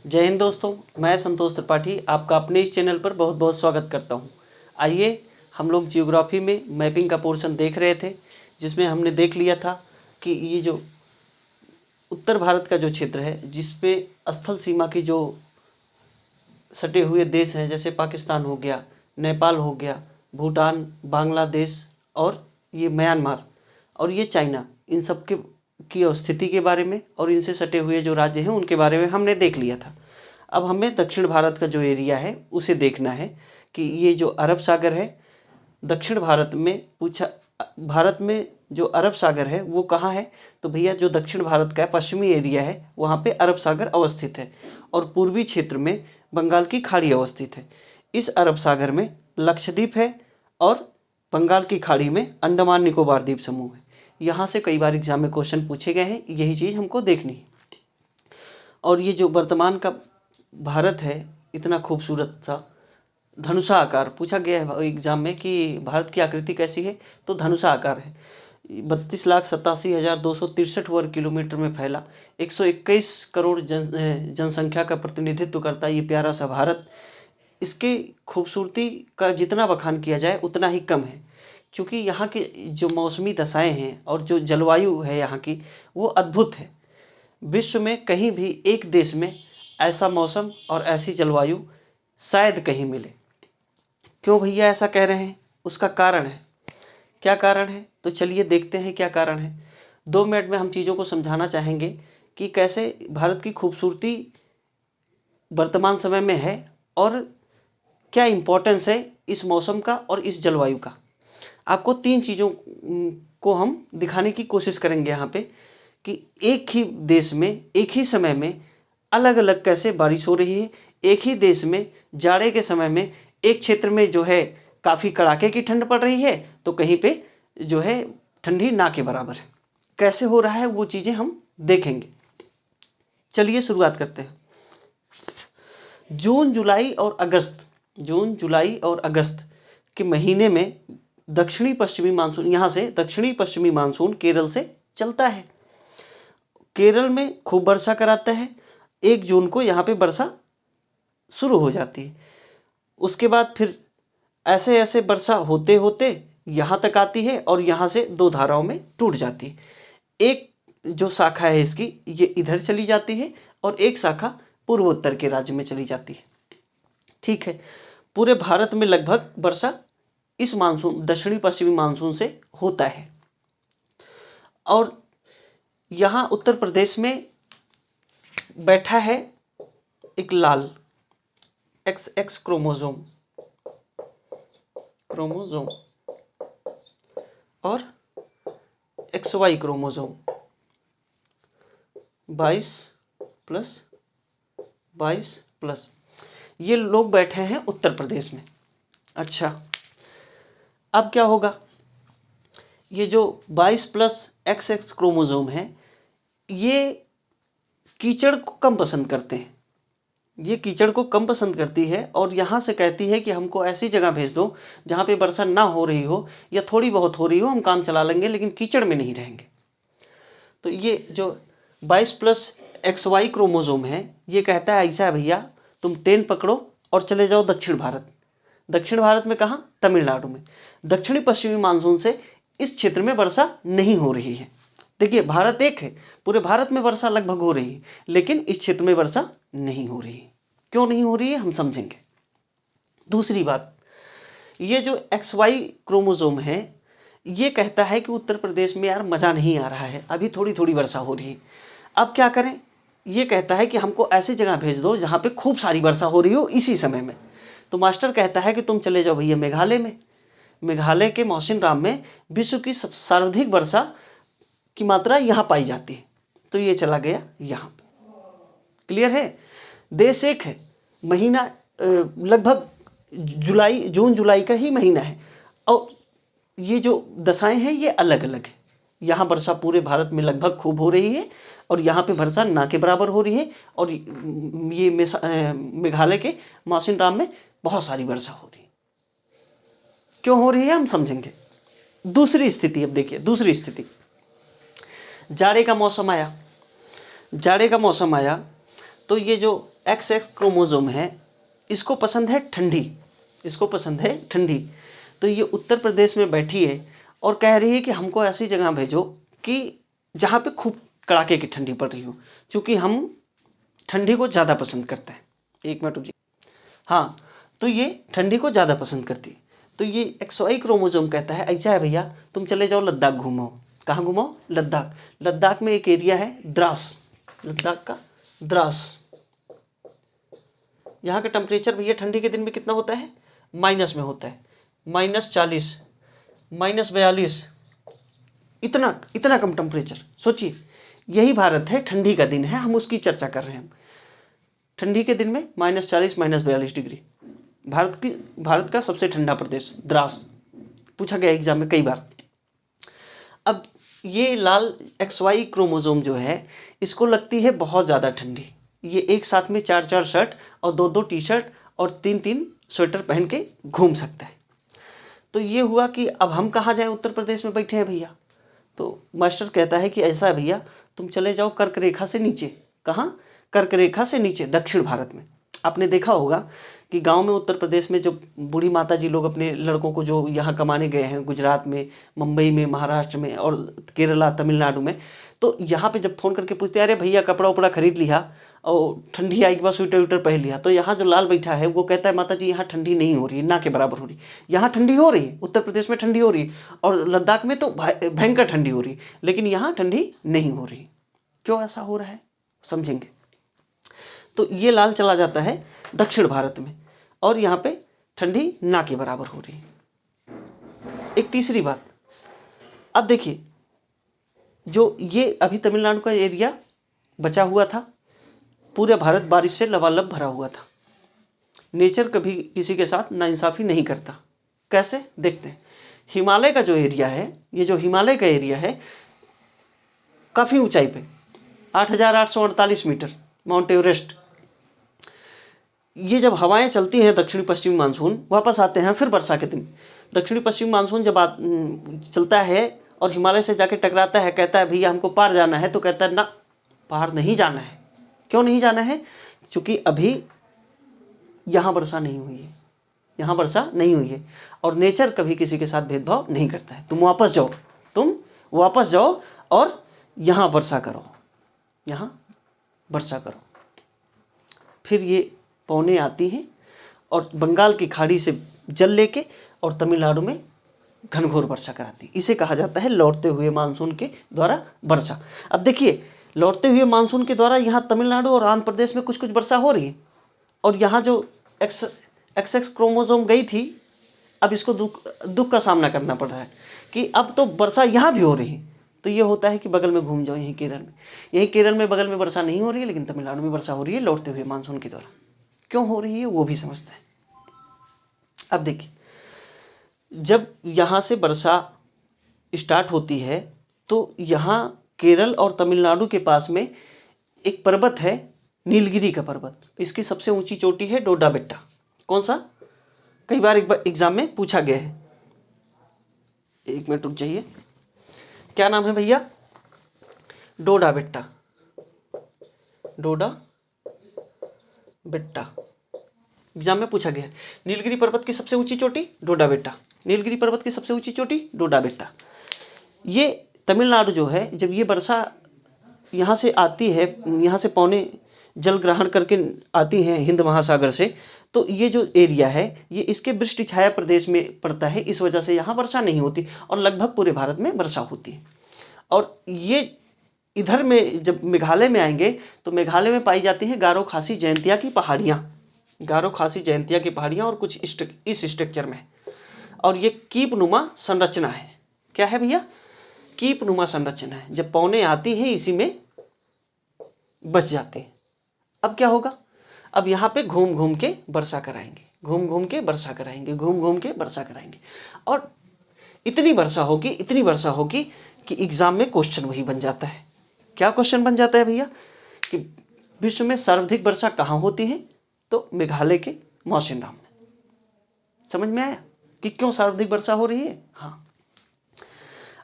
जय हिंद दोस्तों, मैं संतोष त्रिपाठी आपका अपने इस चैनल पर बहुत बहुत स्वागत करता हूं। आइए हम लोग जियोग्राफी में मैपिंग का पोर्शन देख रहे थे, जिसमें हमने देख लिया था कि ये जो उत्तर भारत का जो क्षेत्र है, जिस पे स्थल सीमा की जो सटे हुए देश हैं, जैसे पाकिस्तान हो गया, नेपाल हो गया, भूटान, बांग्लादेश और ये म्यांमार और ये चाइना, इन सब के की स्थिति के बारे में और इनसे सटे हुए जो राज्य हैं उनके बारे में हमने देख लिया था। अब हमें दक्षिण भारत का जो एरिया है उसे देखना है कि ये जो अरब सागर है, दक्षिण भारत में भारत में जो अरब सागर है वो कहाँ है। तो भैया जो दक्षिण भारत का पश्चिमी एरिया है वहाँ पे अरब सागर अवस्थित है और पूर्वी क्षेत्र में बंगाल की खाड़ी अवस्थित है। इस अरब सागर में लक्षद्वीप है और बंगाल की खाड़ी में अंडमान निकोबार द्वीप समूह है। यहाँ से कई बार एग्जाम में क्वेश्चन पूछे गए हैं, यही चीज़ हमको देखनी है। और ये जो वर्तमान का भारत है, इतना खूबसूरत सा धनुषा आकार पूछा गया है एग्जाम में कि भारत की आकृति कैसी है, तो धनुषा आकार है। 32,87,263 वर्ग किलोमीटर में फैला 121 करोड़ जनसंख्या का प्रतिनिधित्व करता है ये प्यारा सा भारत। इसके खूबसूरती का जितना बखान किया जाए उतना ही कम है, क्योंकि यहाँ की जो मौसमी दशाएं हैं और जो जलवायु है यहाँ की वो अद्भुत है। विश्व में कहीं भी एक देश में ऐसा मौसम और ऐसी जलवायु शायद कहीं मिले। क्यों भैया ऐसा कह रहे हैं, उसका कारण है। क्या कारण है, तो चलिए देखते हैं क्या कारण है। 2 मिनट में हम चीज़ों को समझाना चाहेंगे कि कैसे भारत की खूबसूरती वर्तमान समय में है और क्या इम्पोर्टेंस है इस मौसम का और इस जलवायु का। आपको 3 चीज़ों को हम दिखाने की कोशिश करेंगे यहाँ पे कि एक ही देश में एक ही समय में अलग अलग कैसे बारिश हो रही है। एक ही देश में जाड़े के समय में एक क्षेत्र में जो है काफ़ी कड़ाके की ठंड पड़ रही है, तो कहीं पे जो है ठंडी ना के बराबर है। कैसे हो रहा है वो चीज़ें हम देखेंगे। चलिए शुरुआत करते हैं। जून जुलाई और अगस्त के महीने में दक्षिणी पश्चिमी मानसून, यहाँ से दक्षिणी पश्चिमी मानसून केरल से चलता है। केरल में खूब वर्षा कराता है। 1 जून को यहाँ पे वर्षा शुरू हो जाती है। उसके बाद फिर ऐसे ऐसे वर्षा होते होते यहाँ तक आती है और यहाँ से 2 धाराओं में टूट जाती है। एक जो शाखा है इसकी ये इधर चली जाती है और एक शाखा पूर्वोत्तर के राज्य में चली जाती है। ठीक है, पूरे भारत में लगभग वर्षा इस मानसून दक्षिणी पश्चिमी मानसून से होता है। और यहाँ उत्तर प्रदेश में बैठा है एक लाल XX क्रोमोसोम और XY क्रोमोसोम 22+22+। ये लोग बैठे हैं उत्तर प्रदेश में। अच्छा, अब क्या होगा, ये जो 22+XX क्रोमोसोम है ये कीचड़ को कम पसंद करते हैं। ये कीचड़ को कम पसंद करती है और यहाँ से कहती है कि हमको ऐसी जगह भेज दो जहाँ पे वर्षा ना हो रही हो या थोड़ी बहुत हो रही हो, हम काम चला लेंगे लेकिन कीचड़ में नहीं रहेंगे। तो ये जो 22+XY क्रोमोसोम है ये कहता है ऐसा है भैया, तुम ट्रेन पकड़ो और चले जाओ दक्षिण भारत। दक्षिण भारत में कहाँ, तमिलनाडु में। दक्षिणी पश्चिमी मानसून से इस क्षेत्र में वर्षा नहीं हो रही है। देखिए भारत एक है, पूरे भारत में वर्षा लगभग हो रही है, लेकिन इस क्षेत्र में वर्षा नहीं हो रही है। क्यों नहीं हो रही है हम समझेंगे। दूसरी बात, ये जो XY क्रोमोसोम है ये कहता है कि उत्तर प्रदेश में यार मज़ा नहीं आ रहा है, अभी थोड़ी थोड़ी वर्षा हो रही है। अब क्या करें, ये कहता है कि हमको ऐसी जगह भेज दो जहाँ पे खूब सारी वर्षा हो रही हो इसी समय में। तो मास्टर कहता है कि तुम चले जाओ भैया मेघालय में। मेघालय के मौसिनराम में विश्व की सर्वाधिक वर्षा की मात्रा यहाँ पाई जाती है। तो ये चला गया यहाँ पे। क्लियर है। देश एक है, महीना लगभग जून जुलाई का ही महीना है और ये जो दशाएं हैं ये अलग अलग है। यहाँ वर्षा पूरे भारत में लगभग खूब हो रही है और यहाँ पे वर्षा ना के बराबर हो रही है और ये मेघालय के मौसिनराम में बहुत सारी वर्षा हो रही है। क्यों हो रही है हम समझेंगे। दूसरी स्थिति, अब देखिए दूसरी स्थिति, जाड़े का मौसम आया तो ये जो XX क्रोमोसोम है, इसको पसंद है ठंडी, इसको पसंद है ठंडी। तो ये उत्तर प्रदेश में बैठी है और कह रही है कि हमको ऐसी जगह भेजो कि जहाँ पे खूब कड़ाके की ठंडी पड़ रही हो, क्योंकि हम ठंडी को ज़्यादा पसंद करते हैं। एक मिनट रुकिए। हाँ, तो ये ठंडी को ज़्यादा पसंद करती है। तो ये XY क्रोमोसोम कहता है ऐसा है भैया, तुम चले जाओ लद्दाख घूमो। कहाँ घूमो? लद्दाख। लद्दाख में एक एरिया है द्रास, लद्दाख का द्रास। यहाँ का टेम्परेचर भैया ठंडी के दिन में कितना होता है? माइनस में होता है, -40, -42, इतना कम टेम्परेचर। सोचिए, यही भारत है, ठंडी का दिन है, हम उसकी चर्चा कर रहे हैं। ठंडी के दिन में -40, -42 डिग्री। भारत का सबसे ठंडा प्रदेश द्रास, पूछा गया एग्जाम में कई बार। अब ये लाल XY क्रोमोसोम जो है, इसको लगती है बहुत ज़्यादा ठंडी। ये एक साथ में 4-4 शर्ट और 2-2 टी-शर्ट और 3-3 स्वेटर पहन के घूम सकता है। तो ये हुआ कि अब हम कहाँ जाएं? उत्तर प्रदेश में बैठे हैं भैया। तो मास्टर कहता है कि ऐसा है भैया, तुम चले जाओ कर्क रेखा से नीचे। कहाँ? कर्क रेखा से नीचे, दक्षिण भारत में। आपने देखा होगा कि गांव में उत्तर प्रदेश में जो बूढ़ी माता जी लोग अपने लड़कों को जो यहाँ कमाने गए हैं, गुजरात में, मुंबई में, महाराष्ट्र में और केरला, तमिलनाडु में, तो यहाँ पे जब फ़ोन करके पूछते हैं, अरे भैया कपड़ा उपड़ा खरीद लिया और ठंडी आई के बाद स्वेटर विटर पहन लिया, तो यहाँ जो लाल बैठा है वो कहता है माता जी यहाँ ठंडी नहीं हो रही है, ना के बराबर हो रही। यहाँ ठंडी हो रही है, उत्तर प्रदेश में ठंडी हो रही है और लद्दाख में तो भयंकर ठंडी हो रही है, लेकिन यहाँ ठंडी नहीं हो रही। क्यों ऐसा हो रहा है समझेंगे। तो ये लाल चला जाता है दक्षिण भारत में और यहाँ पे ठंडी ना के बराबर हो रही है। एक तीसरी बात, अब देखिए, जो ये अभी तमिलनाडु का एरिया बचा हुआ था, पूरे भारत बारिश से लबालब भरा हुआ था। नेचर कभी किसी के साथ नाइंसाफ़ी नहीं करता। कैसे? देखते हैं। हिमालय का जो एरिया है, ये जो हिमालय का एरिया है, काफ़ी ऊंचाई पे 8,848 मीटर, माउंट एवरेस्ट। ये जब हवाएं चलती हैं दक्षिणी पश्चिमी मानसून, वापस आते हैं फिर वर्षा के दिन। दक्षिणी पश्चिमी मानसून जब चलता है और हिमालय से जाके टकराता है, कहता है भैया हमको पार जाना है, तो कहता है ना, पार नहीं जाना है। क्यों नहीं जाना है? क्योंकि अभी यहाँ वर्षा नहीं हुई है, यहाँ वर्षा नहीं हुई है और नेचर कभी किसी के साथ भेदभाव नहीं करता है। तुम वापस जाओ और यहाँ वर्षा करो, यहाँ वर्षा करो। फिर ये पौने आती हैं और बंगाल की खाड़ी से जल लेके और तमिलनाडु में घनघोर वर्षा कराती। इसे कहा जाता है लौटते हुए मानसून के द्वारा वर्षा। अब देखिए, लौटते हुए मानसून के द्वारा यहाँ तमिलनाडु और आंध्र प्रदेश में कुछ कुछ वर्षा हो रही है और यहाँ जो XX क्रोमोसोम गई थी, अब इसको दुख का सामना करना पड़ रहा है कि अब तो वर्षा यहाँ भी हो रही है। तो ये होता है कि बगल में घूम जाओ, यहीं केरल में बगल में वर्षा नहीं हो रही है, लेकिन तमिलनाडु में वर्षा हो रही है लौटते हुए मानसून के द्वारा। क्यों हो रही है वो भी समझते हैं। अब देखिए, जब यहाँ से वर्षा स्टार्ट होती है तो यहाँ केरल और तमिलनाडु के पास में एक पर्वत है, नीलगिरी का पर्वत। इसकी सबसे ऊंची चोटी है डोडा बेट्टा। कौन सा? कई बार एग्जाम में पूछा गया है। एक मिनट रुक जाइए, क्या नाम है भैया? डोडा बेट्टा, डोडा बेट्टा एग्जाम में पूछा गया है। नीलगिरी पर्वत की सबसे ऊंची चोटी डोडा बेट्टा, नीलगिरी पर्वत की सबसे ऊंची चोटी डोडा बेट्टा। ये तमिलनाडु जो है, जब ये वर्षा यहाँ से आती है, यहाँ से पौने जल ग्रहण करके आती हैं हिंद महासागर से, तो ये जो एरिया है ये इसके वृष्टि छाया प्रदेश में पड़ता है। इस वजह से यहाँ वर्षा नहीं होती और लगभग पूरे भारत में वर्षा होती है। और ये इधर में जब मेघालय में आएंगे तो मेघालय में पाई जाती हैं गारो खासी जयंतिया की पहाड़ियाँ, गारो खासी जयंतिया की पहाड़ियाँ और कुछ इस स्ट्रक्चर में। और ये कीपनुमा संरचना है। क्या है भैया? कीपनुमा संरचना है। जब पौने आती हैं इसी में बच जाते हैं। अब क्या होगा? अब यहाँ पे घूम घूम के वर्षा कराएंगे, घूम घूम के वर्षा कराएंगे, घूम घूम के वर्षा कराएंगे। और इतनी वर्षा होगी कि एग्जाम में क्वेश्चन वही बन जाता है। क्या क्वेश्चन बन जाता है भैया? कि विश्व में सर्वाधिक वर्षा कहाँ होती है? तो मेघालय के मौसिनराम में। समझ में आया कि क्यों सर्वाधिक वर्षा हो रही है? हाँ।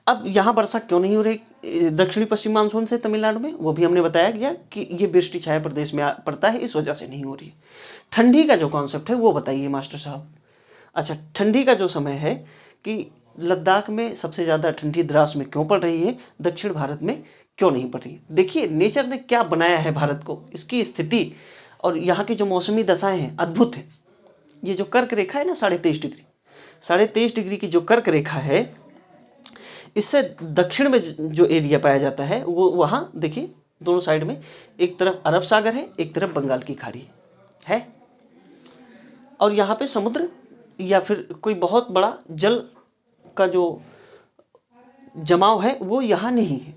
अब यहाँ वर्षा क्यों नहीं हो रही? दक्षिणी पश्चिम मानसून से तमिलनाडु में, वो भी हमने बताया गया कि ये वृष्टि छाया प्रदेश में पड़ता है, इस वजह से नहीं हो रही है। ठंडी का जो कॉन्सेप्ट है वो बताइए मास्टर साहब। अच्छा, ठंडी का जो समय है कि लद्दाख में सबसे ज़्यादा ठंडी द्रास में क्यों पड़ रही है, दक्षिण भारत में क्यों नहीं पड़ रही है। देखिए नेचर ने क्या बनाया है भारत को, इसकी स्थिति और यहाँ की जो मौसमी दशाएं हैं अद्भुत है। ये जो कर्क रेखा है ना 23.5 डिग्री, 23.5 डिग्री की जो कर्क रेखा है, इससे दक्षिण में जो एरिया पाया जाता है वो वहाँ देखिए दोनों साइड में, एक तरफ अरब सागर है, एक तरफ बंगाल की खाड़ी है, और यहाँ पे समुद्र या फिर कोई बहुत बड़ा जल का जो जमाव है वो यहाँ नहीं है।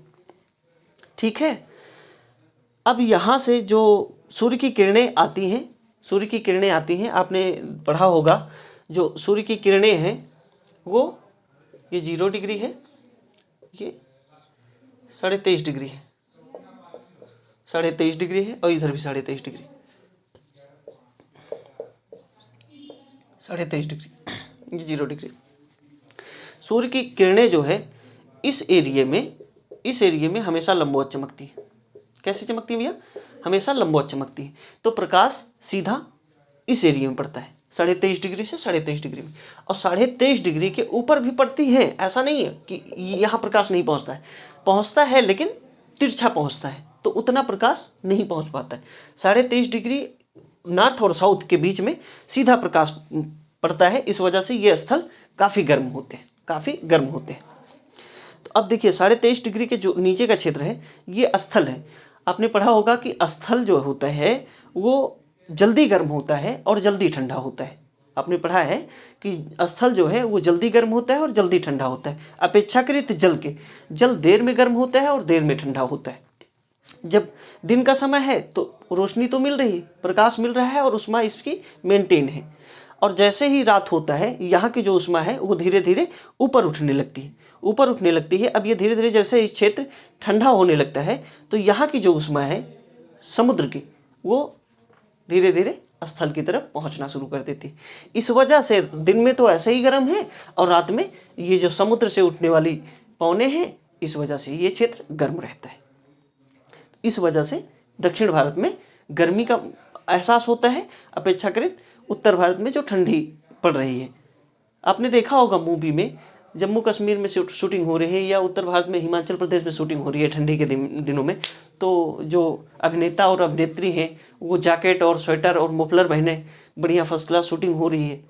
ठीक है, अब यहाँ से जो सूर्य की किरणें आती हैं, सूर्य की किरणें आती हैं, आपने पढ़ा होगा जो सूर्य की किरणें हैं वो ये 0 डिग्री है, ये 23.5 डिग्री है, 23.5 डिग्री है, और इधर भी 23.5 डिग्री, 23.5 डिग्री, ये 0 डिग्री। सूर्य की किरणें जो है इस एरिया में हमेशा लंबवत चमकती है। कैसे चमकती है भैया, हमेशा लंबवत चमकती है। तो प्रकाश सीधा इस एरिया में पड़ता है 23.5 डिग्री से 23.5 डिग्री में, और 23.5 डिग्री के ऊपर भी पड़ती है। ऐसा नहीं है कि यहाँ प्रकाश नहीं पहुँचता है लेकिन तिरछा पहुँचता है, तो उतना प्रकाश नहीं पहुँच पाता है। 23.5 डिग्री नॉर्थ और साउथ के बीच में सीधा प्रकाश पड़ता है, इस वजह से ये स्थल काफ़ी गर्म होते हैं। तो अब देखिए 23.5 डिग्री के जो नीचे का क्षेत्र है ये स्थल है। आपने पढ़ा होगा कि स्थल जो होता है वो जल्दी गर्म होता है और जल्दी ठंडा होता है। आपने पढ़ा है कि स्थल जो है वो जल्दी गर्म होता है और जल्दी ठंडा होता है, अपेक्षाकृत जल देर में गर्म होता है और देर में ठंडा होता है। जब दिन का समय है तो रोशनी तो मिल रही है, प्रकाश मिल रहा है और ऊष्मा इसकी मेंटेन है, और जैसे ही रात होता है यहाँ की जो ऊष्मा है वो धीरे धीरे ऊपर उठने लगती है। अब ये धीरे धीरे जैसे ये क्षेत्र ठंडा होने लगता है तो यहाँ की जो ऊष्मा है समुद्र की वो धीरे धीरे स्थल की तरफ पहुँचना शुरू कर देती है। इस वजह से दिन में तो ऐसे ही गर्म है और रात में ये जो समुद्र से उठने वाली पवनें हैं, इस वजह से ये क्षेत्र गर्म रहता है। इस वजह से दक्षिण भारत में गर्मी का एहसास होता है, अपेक्षाकृत उत्तर भारत में जो ठंडी पड़ रही है। आपने देखा होगा मूवी में, जम्मू कश्मीर में शूटिंग हो रही है या उत्तर भारत में हिमाचल प्रदेश में शूटिंग हो रही है ठंडी के दिनों में, तो जो अभिनेता और अभिनेत्री हैं वो जैकेट और स्वेटर और मफलर पहने बढ़िया फर्स्ट क्लास शूटिंग हो रही है।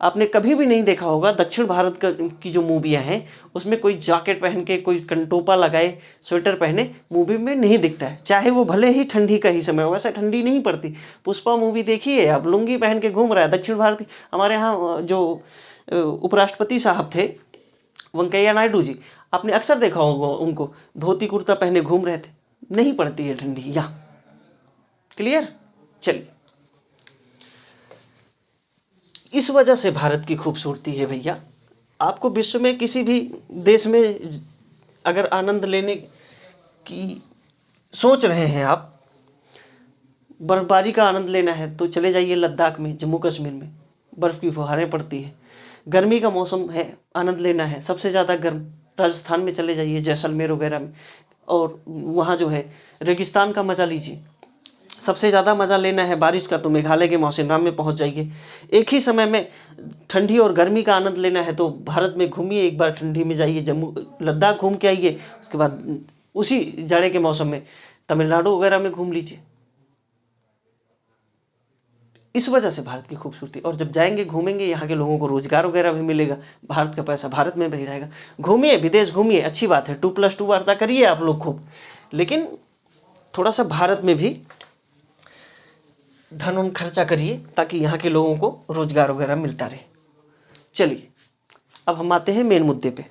आपने कभी भी नहीं देखा होगा दक्षिण भारत की जो मूवियाँ हैं उसमें कोई जैकेट पहन के, कोई कंटोपा लगाए, स्वेटर पहने मूवी में नहीं दिखता है, चाहे वो भले ही ठंडी का ही समय हो। वैसे ठंडी नहीं पड़ती। पुष्पा मूवी देखिए आप, लुंगी पहन के घूम रहा है दक्षिण भारत। हमारे यहाँ जो उपराष्ट्रपति साहब थे वेंकैया नायडू जी, आपने अक्सर देखा होगा उनको धोती कुर्ता पहने घूम रहे थे। नहीं पड़ती है ठंडी यहाँ। क्लियर? चलिए, इस वजह से भारत की खूबसूरती है भैया। आपको विश्व में किसी भी देश में अगर आनंद लेने की सोच रहे हैं, आप बर्फबारी का आनंद लेना है तो चले जाइए लद्दाख में, जम्मू कश्मीर में बर्फ़ की फुहारें पड़ती हैं। गर्मी का मौसम है, आनंद लेना है, सबसे ज़्यादा गर्म राजस्थान में चले जाइए, जैसलमेर वगैरह में, और वहाँ जो है रेगिस्तान का मज़ा लीजिए। सबसे ज़्यादा मज़ा लेना है बारिश का तो मेघालय के मौसिनराम में पहुँच जाइए। एक ही समय में ठंडी और गर्मी का आनंद लेना है तो भारत में घूमिए, एक बार ठंडी में जाइए जम्मू लद्दाख घूम के आइए, उसके बाद उसी जाड़े के मौसम में तमिलनाडु वगैरह में घूम लीजिए। इस वजह से भारत की खूबसूरती। और जब जाएंगे घूमेंगे, यहाँ के लोगों को रोजगार वगैरह भी मिलेगा, भारत का पैसा भारत में भी रहेगा। घूमिए, विदेश घूमिए, अच्छी बात है, 2+2 वार्ता करिए आप लोग खूब, लेकिन थोड़ा सा भारत में भी धन खर्चा करिए ताकि यहाँ के लोगों को रोजगार वगैरह मिलता रहे। चलिए, अब हम आते हैं मेन मुद्दे पे।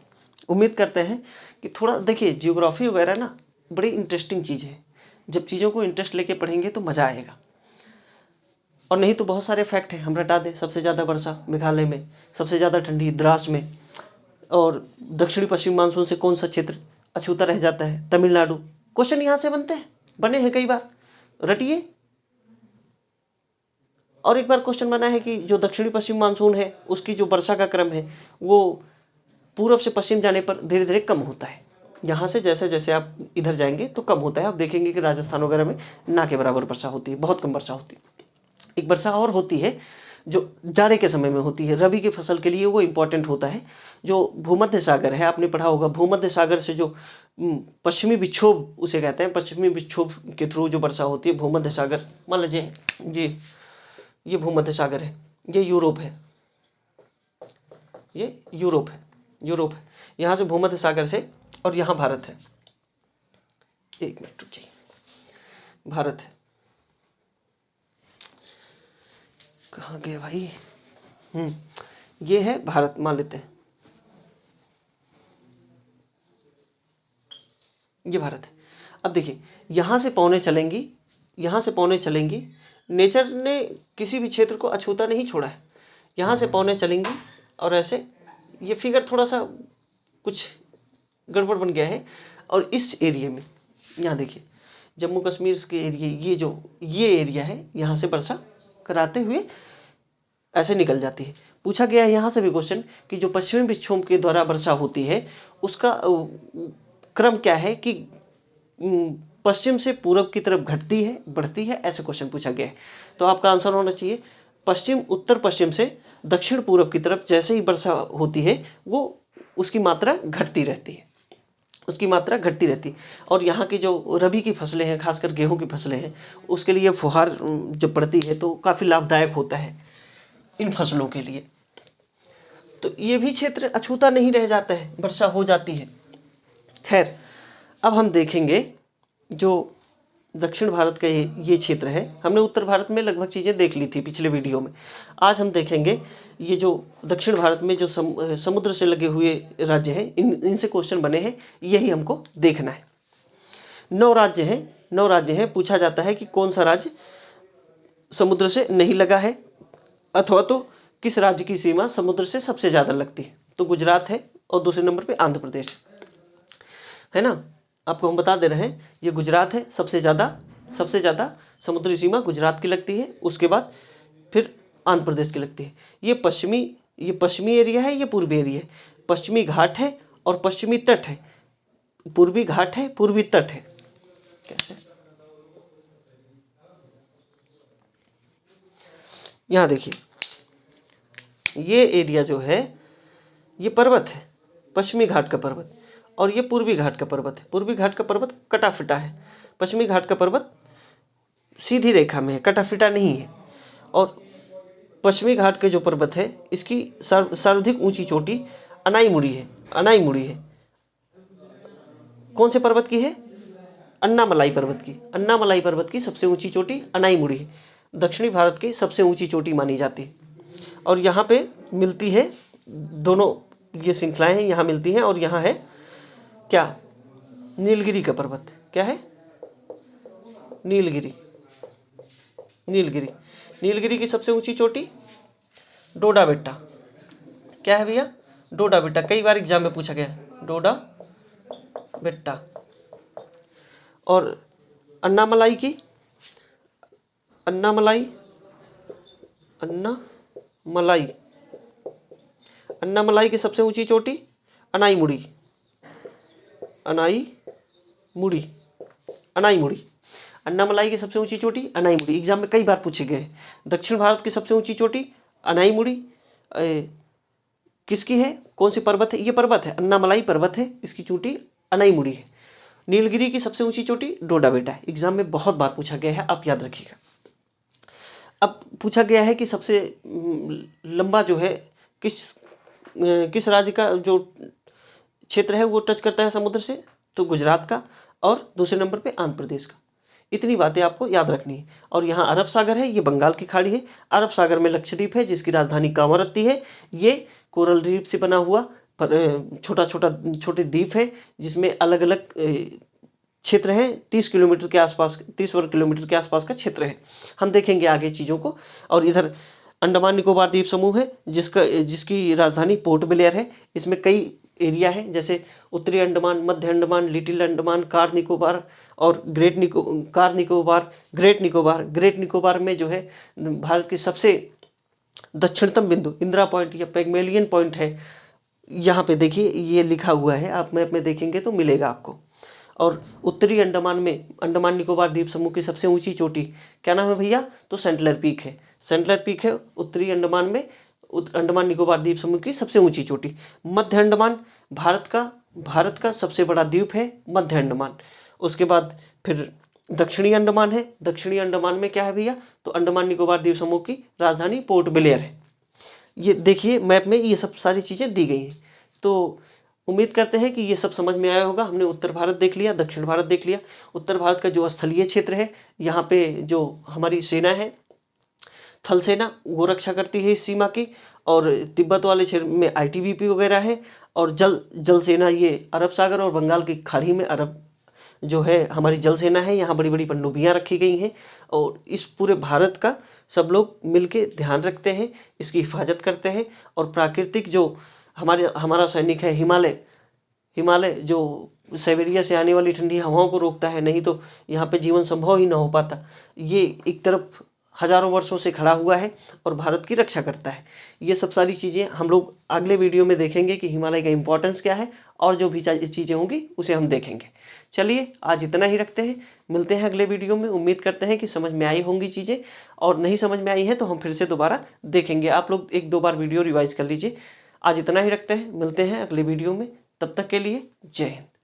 उम्मीद करते हैं कि थोड़ा देखिए, जियोग्राफी वगैरह ना बड़ी इंटरेस्टिंग चीज़ है। जब चीज़ों को इंटरेस्ट लेके पढ़ेंगे तो मज़ा आएगा, और नहीं तो बहुत सारे फैक्ट हैं हम रटा दें। सबसे ज़्यादा वर्षा मेघालय में, सबसे ज़्यादा ठंडी द्रास में, और दक्षिणी पश्चिम मानसून से कौन सा क्षेत्र अछूता रह जाता है? तमिलनाडु। क्वेश्चन यहाँ से बनते हैं, बने हैं कई बार, रटिए। और एक बार क्वेश्चन बना है कि जो दक्षिणी पश्चिम मानसून है उसकी जो वर्षा का क्रम है वो पूर्व से पश्चिम जाने पर धीरे धीरे कम होता है। यहाँ से जैसे जैसे आप इधर जाएंगे तो कम होता है। आप देखेंगे कि राजस्थान वगैरह में ना के बराबर वर्षा होती है, बहुत कम वर्षा होती है। एक वर्षा और होती है जो जाड़े के समय में होती है, रबी की फसल के लिए वो इम्पोर्टेंट होता है। जो भूमध्य सागर है, आपने पढ़ा होगा, भूमध्य सागर से जो पश्चिमी विक्षोभ उसे कहते हैं, पश्चिमी विक्षोभ के थ्रू जो वर्षा होती है भूमध्य सागर, मान लीजिए ये भूमध्य सागर है, ये यूरोप है, ये यूरोप है, यहाँ से भूमध्य सागर से, और यहाँ भारत है। एक मिनट रुकिए, भारत है, कहाँ गए भाई, ये है भारत मान लेते हैं, ये भारत है। अब देखिए यहाँ से पौने चलेंगी, यहाँ से पौने चलेंगी, नेचर ने किसी भी क्षेत्र को अछूता नहीं छोड़ा है। यहाँ से पौने चलेंगी और ऐसे, ये फिगर थोड़ा सा कुछ गड़बड़ बन गया है। और इस एरिया में यहाँ देखिए जम्मू कश्मीर के एरिया, ये एरिया है, यहाँ से वर्षा कराते हुए ऐसे निकल जाती है। पूछा गया है यहाँ से भी क्वेश्चन कि जो पश्चिमी विक्षोभ के द्वारा वर्षा होती है उसका क्रम क्या है, कि पश्चिम से पूरब की तरफ घटती है, बढ़ती है, ऐसे क्वेश्चन पूछा गया है। तो आपका आंसर होना चाहिए पश्चिम, उत्तर पश्चिम से दक्षिण पूरब की तरफ जैसे ही वर्षा होती है वो उसकी मात्रा घटती रहती है, उसकी मात्रा घटती रहती है। और यहाँ की जो रबी की फसलें हैं, खासकर गेहूं की फसलें हैं, उसके लिए फुहार जब पड़ती है तो काफ़ी लाभदायक होता है इन फसलों के लिए। तो ये भी क्षेत्र अछूता नहीं रह जाता है, वर्षा हो जाती है। खैर, अब हम देखेंगे जो दक्षिण भारत का ये क्षेत्र है। हमने उत्तर भारत में लगभग चीज़ें देख ली थी पिछले वीडियो में। आज हम देखेंगे ये जो दक्षिण भारत में जो समुद्र से लगे हुए राज्य हैं, इनसे क्वेश्चन बने हैं, यही हमको देखना है। 9 राज्य हैं। पूछा जाता है कि कौन सा राज्य समुद्र से नहीं लगा है, अथवा तो किस राज्य की सीमा समुद्र से सबसे ज़्यादा लगती है। तो गुजरात है और दूसरे नंबर पे आंध्र प्रदेश है ना। आपको हम बता दे रहे हैं, ये गुजरात है, सबसे ज़्यादा समुद्री सीमा गुजरात की लगती है, उसके बाद फिर आंध्र प्रदेश की लगती है। ये पश्चिमी एरिया है, ये पूर्वी एरिया है। पश्चिमी घाट है और पश्चिमी तट है, पूर्वी घाट है, पूर्वी तट है। कैसे, यहाँ देखिए ये एरिया जो है ये पर्वत है, पश्चिमी घाट का पर्वत, और ये पूर्वी घाट का पर्वत है। पूर्वी घाट का पर्वत कटा फिटा है, पश्चिमी घाट का पर्वत सीधी रेखा में है, कटा फिटा नहीं है। और पश्चिमी घाट के जो पर्वत है इसकी सर्वाधिक ऊंची चोटी अनाईमुड़ी है। कौन से पर्वत की है? अन्नामलाई पर्वत की सबसे ऊंची चोटी अनाईमुड़ी है, दक्षिणी भारत की सबसे ऊंची चोटी मानी जाती है। और यहाँ पे मिलती है, दोनों ये श्रृंखलाएं हैं, यहाँ मिलती हैं। और यहाँ है क्या? नीलगिरी का पर्वत। क्या है? नीलगिरी की सबसे ऊंची चोटी डोडा बेट्टा। क्या है भैया? डोडा बेट्टा, कई बार एग्जाम में पूछा गया, डोडा बेट्टा। और अन्नामलाई की सबसे ऊंची चोटी अनाईमुड़ी। अन्नामलाई की सबसे ऊंची चोटी अनाईमुड़ी, एग्जाम में कई बार पूछे गए। दक्षिण भारत की सबसे ऊंची चोटी अनाईमुड़ी किसकी है? कौन सी पर्वत है? ये पर्वत है, अन्नामलाई पर्वत है, इसकी चोटी अनाईमुड़ी है। नीलगिरी की सबसे ऊंची चोटी डोडा बेट्टा है, एग्जाम में बहुत बार पूछा गया है, आप याद रखिएगा। अब पूछा गया है कि सबसे लंबा जो है किस राज्य का जो क्षेत्र है वो टच करता है समुद्र से, तो गुजरात का, और दूसरे नंबर पे आंध्र प्रदेश का। इतनी बातें आपको याद रखनी है। और यहाँ अरब सागर है, ये बंगाल की खाड़ी है। अरब सागर में लक्षद्वीप है जिसकी राजधानी कामारत्ती है। ये कोरल रीफ से बना हुआ छोटे द्वीप है जिसमें अलग अलग क्षेत्र हैं। 30 वर्ग किलोमीटर के आसपास का क्षेत्र है। हम देखेंगे आगे चीज़ों को। और इधर अंडमान निकोबार द्वीप समूह है जिसकी राजधानी पोर्ट ब्लेयर है। इसमें कई एरिया है, जैसे उत्तरी अंडमान, मध्य अंडमान, लिटिल अंडमान, कार निकोबार और ग्रेट निकोबार में जो है भारत की सबसे दक्षिणतम बिंदु इंदिरा पॉइंट या पेगमेलियन पॉइंट है, यहाँ पे देखिए ये लिखा हुआ है, आप मैप में देखेंगे तो मिलेगा आपको। और उत्तरी अंडमान में अंडमान निकोबार द्वीप समूह की सबसे ऊंची चोटी क्या नाम है भैया? तो सेंट्रल पीक है। सेंट्रल पीक है उत्तरी अंडमान में, अंडमान निकोबार द्वीप समूह की सबसे ऊंची चोटी। मध्य अंडमान भारत का सबसे बड़ा द्वीप है मध्य अंडमान। उसके बाद फिर दक्षिणी अंडमान है। दक्षिणी अंडमान में क्या है भैया? तो अंडमान निकोबार द्वीप समूह की राजधानी पोर्ट ब्लेयर है। ये देखिए मैप में ये सब सारी चीज़ें दी गई हैं। तो उम्मीद करते हैं कि ये सब समझ में आया होगा। हमने उत्तर भारत देख लिया, दक्षिण भारत देख लिया। उत्तर भारत का जो स्थलीय क्षेत्र है, यहाँ पे जो हमारी सेना है, थल सेना, वो रक्षा करती है इस सीमा की। और तिब्बत वाले क्षेत्र में आईटीबीपी वगैरह है। और जल सेना ये अरब सागर और बंगाल की खाड़ी में अरब जो है हमारी जल सेना है, यहाँ बड़ी बड़ी पनडुब्बियाँ रखी गई हैं। और इस पूरे भारत का सब लोग मिलके ध्यान रखते हैं, इसकी हिफाजत करते हैं। और प्राकृतिक जो हमारा सैनिक है हिमालय जो साइबेरिया से आने वाली ठंडी हवाओं को रोकता है, नहीं तो यहाँ पे जीवन संभव ही ना हो पाता। ये एक तरफ हजारों वर्षों से खड़ा हुआ है और भारत की रक्षा करता है। ये सब सारी चीज़ें हम लोग अगले वीडियो में देखेंगे कि हिमालय का इम्पोर्टेंस क्या है, और जो भी चीज़ें होंगी उसे हम देखेंगे। चलिए आज इतना ही रखते हैं, मिलते हैं अगले वीडियो में। उम्मीद करते हैं कि समझ में आई होंगी चीज़ें, और नहीं समझ में आई हैं तो हम फिर से दोबारा देखेंगे। आप लोग 1-2 बार वीडियो रिवाइज कर लीजिए। आज इतना ही रखते हैं, मिलते हैं अगले वीडियो में। तब तक के लिए जय हिंद।